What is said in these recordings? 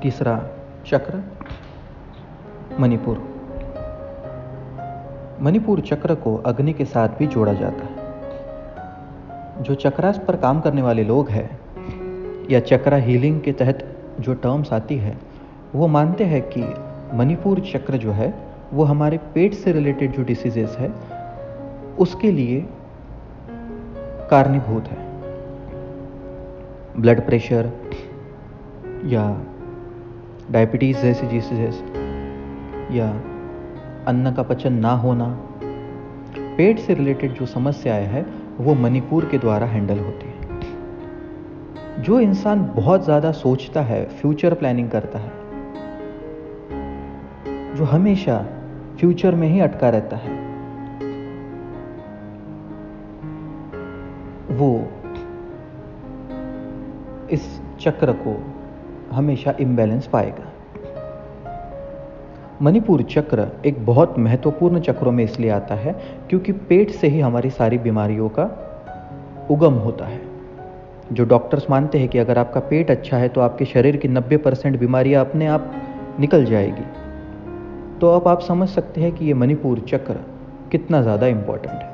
तीसरा चक्र मणिपुर। मणिपुर चक्र को अग्नि के साथ भी जोड़ा जाता है। जो चक्रास पर काम करने वाले लोग हैं या चक्रा हीलिंग के तहत जो टर्म्स आती है, वो मानते हैं कि मणिपुर चक्र जो है वो हमारे पेट से रिलेटेड जो डिसीजेस है उसके लिए कारणीभूत है। ब्लड प्रेशर या डायबिटीज जैसी डिसीजेस या अन्न का पचन ना होना, पेट से रिलेटेड जो समस्याएं हैं वो मणिपुर के द्वारा हैंडल होती है। जो इंसान बहुत ज़्यादा सोचता है, फ्यूचर प्लानिंग करता है, जो हमेशा फ्यूचर में ही अटका रहता है, वो इस चक्र को हमेशा इम्बैलेंस पाएगा। मणिपुर चक्र एक बहुत महत्वपूर्ण चक्रों में इसलिए आता है क्योंकि पेट से ही हमारी सारी बीमारियों का उगम होता है। जो डॉक्टर्स मानते हैं कि अगर आपका पेट अच्छा है तो आपके शरीर की 90% बीमारियां अपने आप निकल जाएगी। तो अब आप समझ सकते हैं कि ये मणिपुर चक्र कितना ज़्यादा इम्पोर्टेंट है।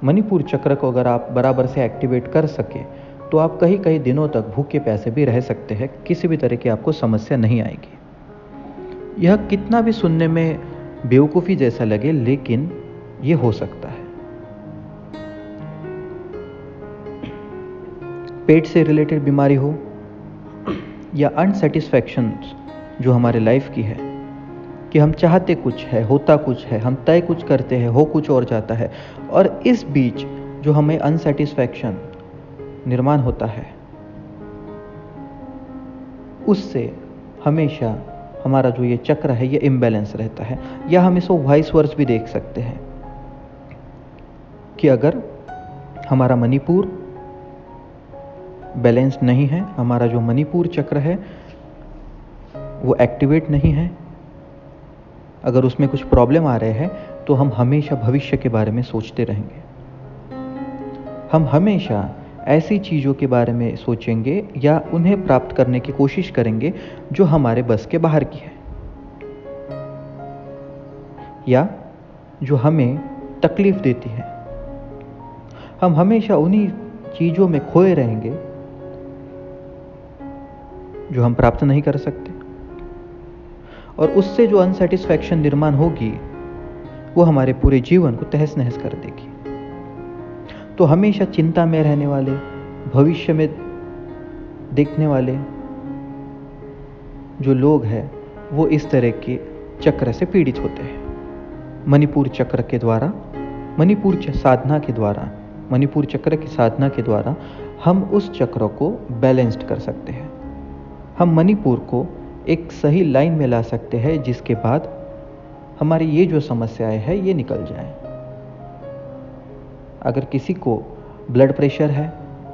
मणिपुर चक्र को अगर आप बराबर से एक्टिवेट कर सके तो आप कई कई दिनों तक भूखे प्यासे भी रह सकते हैं, किसी भी तरह की आपको समस्या नहीं आएगी। यह कितना भी सुनने में बेवकूफ़ी जैसा लगे, लेकिन ये हो सकता है। पेट से रिलेटेड बीमारी हो या अनसेटिस्फैक्शन जो हमारे लाइफ की है, कि हम चाहते कुछ है, होता कुछ है, हम तय कुछ करते हैं, हो कुछ और जाता है, और इस बीच जो हमें अनसेटिस्फैक्शन निर्माण होता है, उससे हमेशा हमारा जो ये चक्र है ये इम्बैलेंस रहता है। या हम इसको वाइस वर्स भी देख सकते हैं कि अगर हमारा मणिपुर बैलेंस नहीं है, हमारा जो मणिपुर चक्र है वो एक्टिवेट नहीं है, अगर उसमें कुछ प्रॉब्लम आ रहे हैं, तो हम हमेशा भविष्य के बारे में सोचते रहेंगे। हम हमेशा ऐसी चीज़ों के बारे में सोचेंगे या उन्हें प्राप्त करने की कोशिश करेंगे जो हमारे बस के बाहर की है या जो हमें तकलीफ देती है। हम हमेशा उन्हीं चीज़ों में खोए रहेंगे जो हम प्राप्त नहीं कर सकते, और उससे जो अनसेटिस्फैक्शन निर्माण होगी वो हमारे पूरे जीवन को तहस नहस कर देगी। तो हमेशा चिंता में रहने वाले, भविष्य में देखने वाले जो लोग हैं वो इस तरह के चक्र से पीड़ित होते हैं। मणिपुर चक्र के द्वारा, साधना के द्वारा, मणिपुर चक्र की साधना के द्वारा हम उस चक्र को बैलेंस्ड कर सकते हैं। हम मणिपुर को एक सही लाइन में ला सकते हैं जिसके बाद हमारी ये जो समस्याएं हैं ये निकल जाएं। अगर किसी को ब्लड प्रेशर है,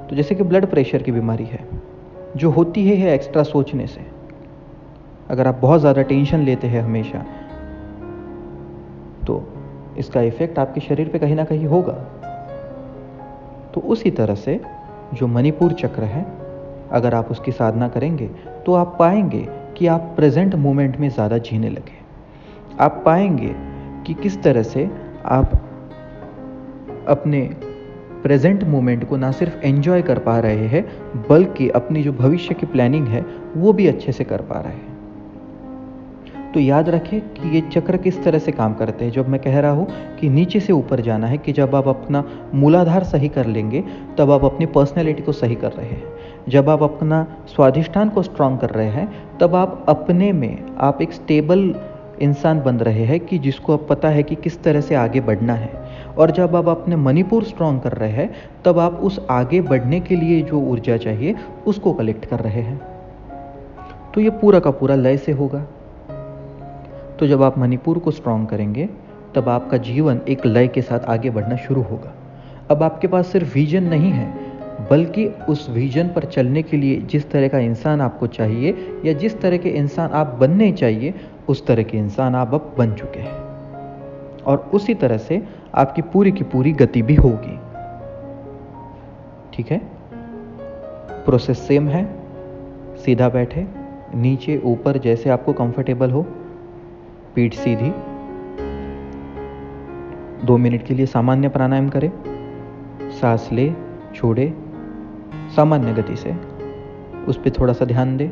तो जैसे कि ब्लड प्रेशर की बीमारी है जो होती है एक्स्ट्रा सोचने से। अगर आप बहुत ज़्यादा टेंशन लेते हैं हमेशा, तो इसका इफेक्ट आपके शरीर पे कहीं ना कहीं होगा। तो उसी तरह से जो मणिपुर चक्र है, अगर आप उसकी साधना करेंगे तो आप पाएंगे कि आप प्रेजेंट मोमेंट में ज़्यादा जीने लगे। आप पाएंगे कि किस तरह से आप अपने प्रेजेंट मोमेंट को ना सिर्फ एंजॉय कर पा रहे हैं, बल्कि अपनी जो भविष्य की प्लानिंग है वो भी अच्छे से कर पा रहे हैं। तो याद रखें कि ये चक्र किस तरह से काम करते हैं। जब मैं कह रहा हूँ कि नीचे से ऊपर जाना है, कि जब आप अपना मूलाधार सही कर लेंगे तब आप अपनी पर्सनैलिटी को सही कर रहे हैं। जब आप अपना स्वाधिष्ठान को स्ट्रांग कर रहे हैं तब आप अपने में आप एक स्टेबल इंसान बन रहे हैं कि जिसको अब पता है कि किस तरह से आगे बढ़ना है। और जब आप अपने मणिपुर स्ट्रांग कर रहे हैं तब आप उस आगे बढ़ने के लिए जो ऊर्जा चाहिए उसको कलेक्ट कर रहे हैं। तो ये पूरा का पूरा लय से होगा। तो जब आप मणिपुर को स्ट्रांग करेंगे तब आपका जीवन एक लय के साथ आगे बढ़ना शुरू होगा। अब आपके पास सिर्फ विजन नहीं है, बल्कि उस विजन पर चलने के लिए जिस तरह का इंसान आपको चाहिए या जिस तरह के इंसान आप बनने चाहिए, उस तरह के इंसान आप अब बन चुके हैं। और उसी तरह से आपकी पूरी की पूरी गति भी होगी। ठीक है, प्रोसेस सेम है। सीधा बैठे, नीचे ऊपर जैसे आपको कंफर्टेबल हो, पीठ सीधी। 2 मिनट के लिए सामान्य प्राणायाम करें। सांस ले, छोड़े सामान्य गति से, उस पर थोड़ा सा ध्यान दें।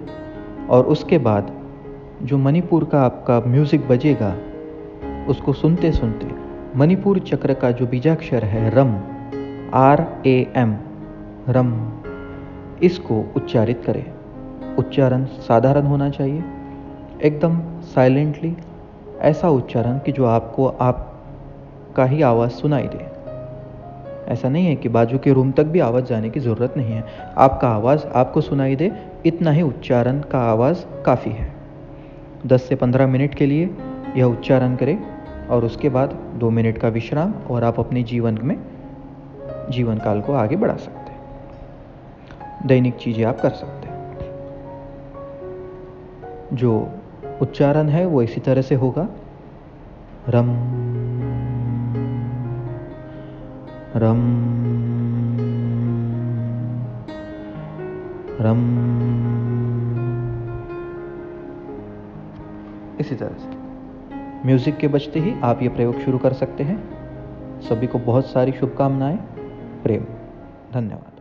और उसके बाद जो मणिपुर का आपका म्यूजिक बजेगा, उसको सुनते सुनते मणिपुर चक्र का जो बीजाक्षर है रम, RAM, रम, इसको उच्चारित करें। उच्चारण साधारण होना चाहिए, एकदम साइलेंटली, ऐसा उच्चारण कि जो आपको आपका ही आवाज़ सुनाई दे। ऐसा नहीं है कि बाजू के रूम तक भी आवाज़ जाने की ज़रूरत नहीं है, आपका आवाज़ आपको सुनाई दे, इतना ही उच्चारण का आवाज़ काफ़ी है। 10 से 15 मिनट के लिए यह उच्चारण करें और उसके बाद 2 मिनट का विश्राम, और आप अपने जीवन काल को आगे बढ़ा सकते हैं। दैनिक चीज़ें आप कर सकते हैं। जो उच्चारण है वो इसी तरह से होगा, रम रम रम, इसी तरह से म्यूजिक के बजते ही आप ये प्रयोग शुरू कर सकते हैं। सभी को बहुत सारी शुभकामनाएं, प्रेम, धन्यवाद।